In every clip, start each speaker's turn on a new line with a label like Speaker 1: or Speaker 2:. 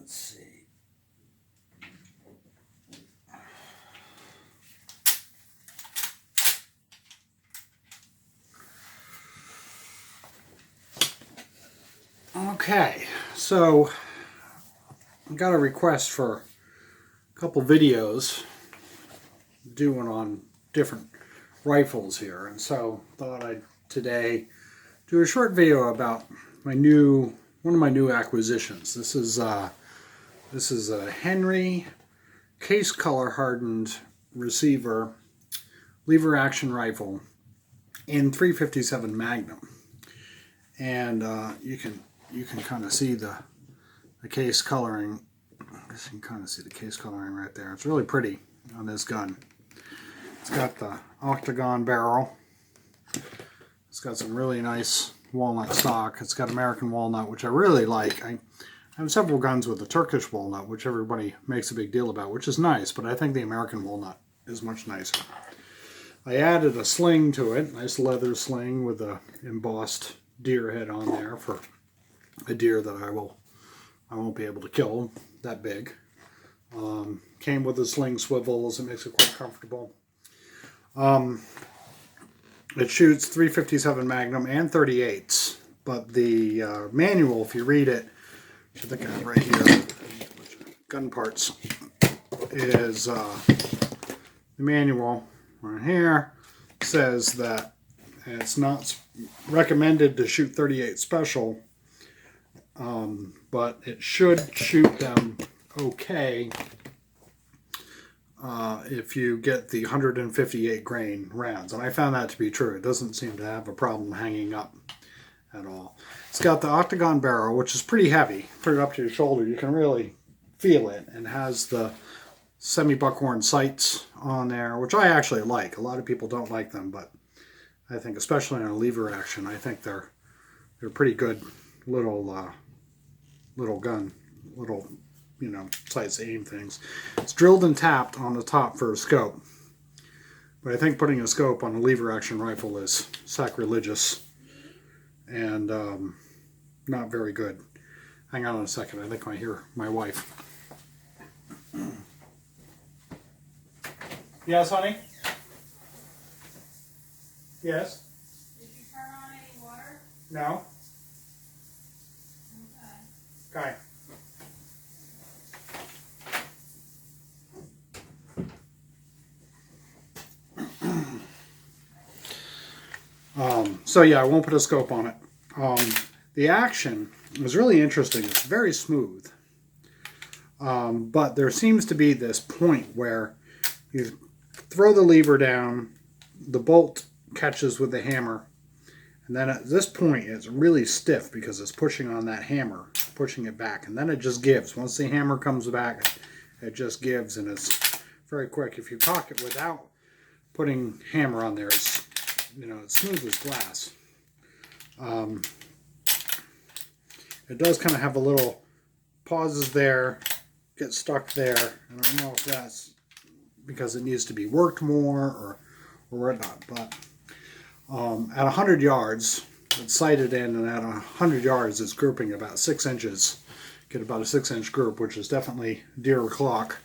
Speaker 1: let's see. Okay, so I got a request for a couple videos doing on different rifles here, and so thought I'd today do a short video about one of my new acquisitions. This is a Henry case color hardened receiver lever action rifle in .357 Magnum, and you can kind of see the case coloring. You can kind of see the case coloring right there. It's really pretty on this gun. It's got the octagon barrel. It's got some really nice walnut stock. It's got American walnut, which I really like. I have several guns with the Turkish walnut, which everybody makes a big deal about, which is nice, but I think the American walnut is much nicer. I added a sling to it, nice leather sling with a embossed deer head on there for a deer that I won't be able to kill that big. Came with the sling swivels. It makes it quite comfortable. It shoots .357 Magnum and .38s, but the manual, if you read it, I think I have right here, gun parts, is the manual right here says that it's not recommended to shoot .38 special, but it should shoot them okay if you get the 158 grain rounds, and I found that to be true. It doesn't seem to have a problem hanging up at all. It's got the octagon barrel, which is pretty heavy. Put it up to your shoulder, you can really feel it, and has the semi-buckhorn sights on there, which I actually like. A lot of people don't like them, but I think, especially in a lever action, I think they're pretty good little gun, little, you know, sights to aim things. It's drilled and tapped on the top for a scope, but I think putting a scope on a lever action rifle is sacrilegious and not very good. Hang on a second, I think I hear my wife. Yes, honey? Yes?
Speaker 2: Did you turn on any water?
Speaker 1: No?
Speaker 2: Okay.
Speaker 1: Okay. So yeah, I won't put a scope on it. The action was really interesting. It's very smooth. But there seems to be this point where you throw the lever down, the bolt catches with the hammer, and then at this point it's really stiff because it's pushing on that hammer, pushing it back, and then it just gives. Once the hammer comes back, it just gives, and it's very quick. If you cock it without putting hammer on there, it's, you know, it's smooth as glass. It does kind of have a little pauses there, get stuck there. I don't know if that's because it needs to be worked more or whatnot, but at 100 yards, it's sighted in, and at 100 yards, it's grouping about 6 inches. Get about a 6-inch group, which is definitely deer clock,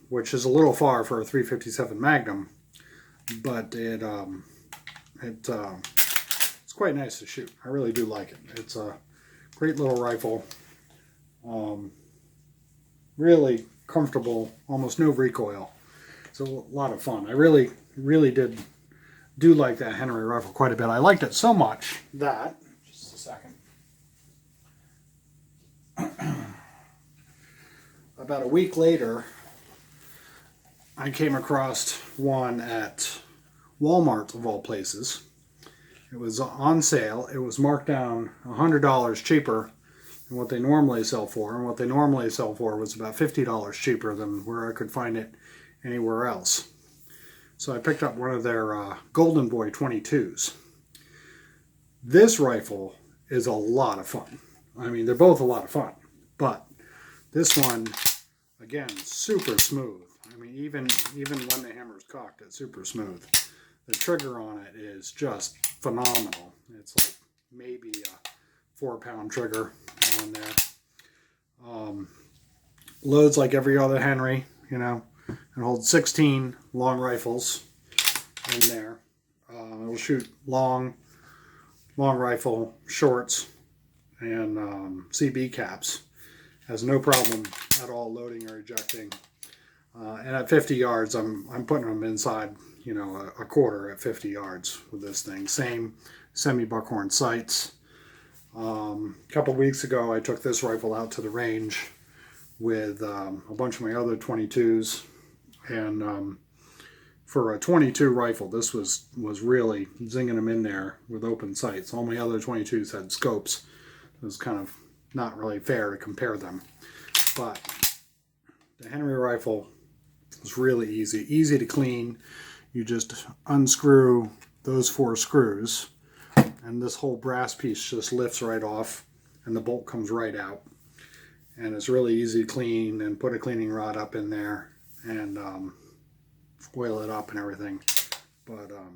Speaker 1: which is a little far for a .357 Magnum, but it's quite nice to shoot. I really do like it. It's a great little rifle. Really comfortable, almost no recoil. It's a lot of fun. I really do like that Henry rifle quite a bit. I liked it so much that, just a second, about a week later, I came across one at Walmart, of all places. It was on sale. It was marked down $100 cheaper than what they normally sell for, and what they normally sell for was about $50 cheaper than where I could find it anywhere else. So I picked up one of their Golden Boy 22s. This rifle is a lot of fun. I mean, they're both a lot of fun, but this one, again, super smooth. I mean, even when the hammer's cocked, it's super smooth. The trigger on it is just phenomenal. It's like maybe a 4-pound trigger on there. loads like every other Henry, you know, and holds 16 long rifles in there. It'll shoot long rifle, shorts, and CB caps. Has no problem at all loading or ejecting. And at 50 yards, I'm putting them inside, you know, a quarter at 50 yards with this thing. Same semi-buckhorn sights. A couple weeks ago, I took this rifle out to the range with a bunch of my other 22s, and for a 22 rifle, this was really zinging them in there with open sights. All my other 22s had scopes. It was kind of not really fair to compare them, but the Henry rifle is really easy to clean. You just unscrew those 4 screws, and this whole brass piece just lifts right off, and the bolt comes right out. And it's really easy to clean, and put a cleaning rod up in there and oil it up and everything. But a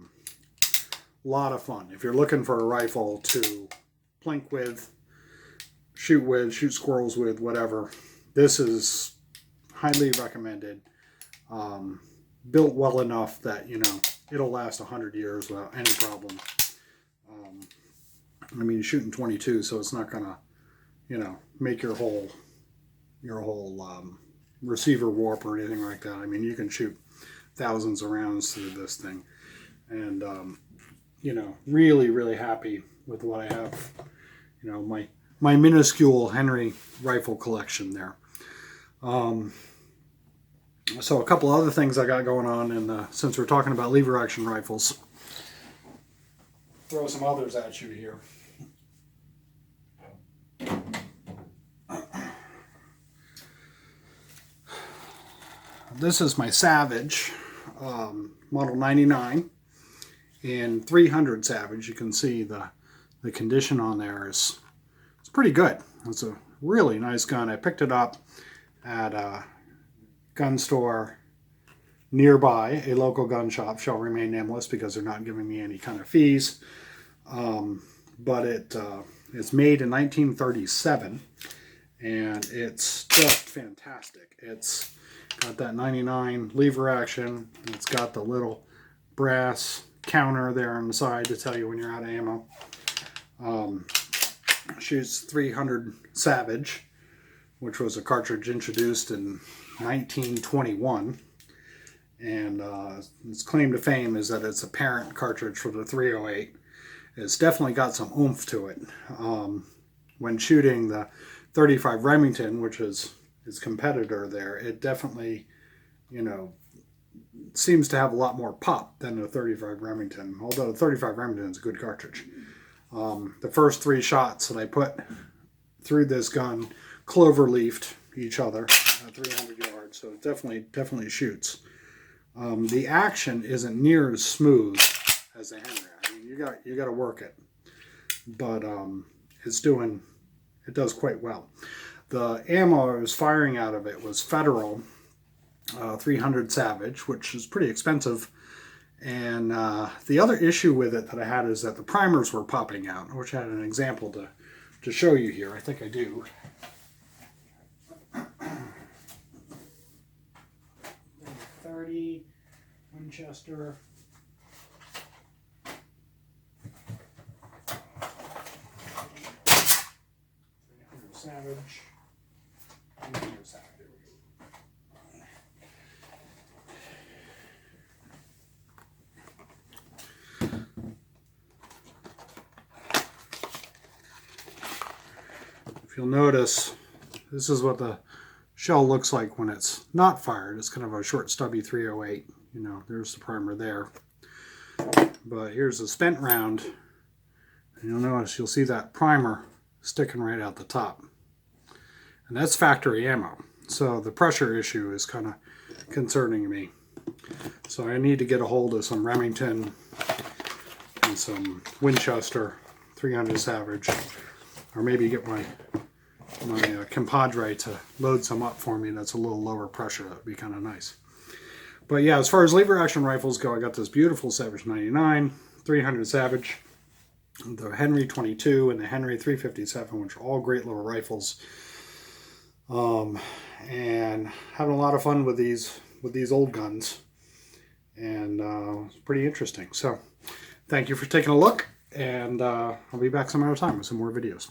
Speaker 1: lot of fun. If you're looking for a rifle to plink with, shoot squirrels with, whatever, this is highly recommended. Built well enough that, you know, it'll last 100 years without any problem. I mean, you're shooting 22, so it's not gonna, you know, make your whole receiver warp or anything like that. I mean, you can shoot thousands of rounds through this thing, and you know, really happy with what I have. You know, my minuscule Henry rifle collection there. So a couple other things I got going on, and since we're talking about lever action rifles, throw some others at you here. This is my Savage, model 99 in 300 Savage. You can see the condition on there it's pretty good. It's a really nice gun. I picked it up at a gun store nearby. A local gun shop shall remain nameless because they're not giving me any kind of fees. But it's made in 1937, and it's just fantastic. It's got that 99 lever action. It's got the little brass counter there on the side to tell you when you're out of ammo. Shoots 300 Savage, which was a cartridge introduced in 1921. And its claim to fame is that it's a parent cartridge for the 308. It's definitely got some oomph to it. When shooting the 35 Remington, which is its competitor there, it definitely, you know, seems to have a lot more pop than the 35 Remington, although the 35 Remington is a good cartridge. The first 3 shots that I put through this gun clover-leafed each other at 300 yards, so it definitely shoots. The action isn't near as smooth as the Henry. I mean, you got to work it, but it does quite well. The ammo I was firing out of it was Federal 300 Savage, which is pretty expensive. And the other issue with it that I had is that the primers were popping out, which I had an example to show you here. I think I do. 30 Winchester. Savage. If you'll notice, this is what the shell looks like when it's not fired. It's kind of a short, stubby 308. You know, there's the primer there. But here's a spent round, and you'll see that primer sticking right out the top. And that's factory ammo. So the pressure issue is kind of concerning me. So I need to get a hold of some Remington and some Winchester 300 Savage, or maybe get my compadre to load some up for me that's a little lower pressure. That would be kind of nice. But yeah, as far as lever action rifles go, I got this beautiful Savage 99, 300 Savage, the Henry 22, and the Henry 357, which are all great little rifles. and having a lot of fun with these old guns, and it's pretty interesting. So thank you for taking a look, and I'll be back some other time with some more videos.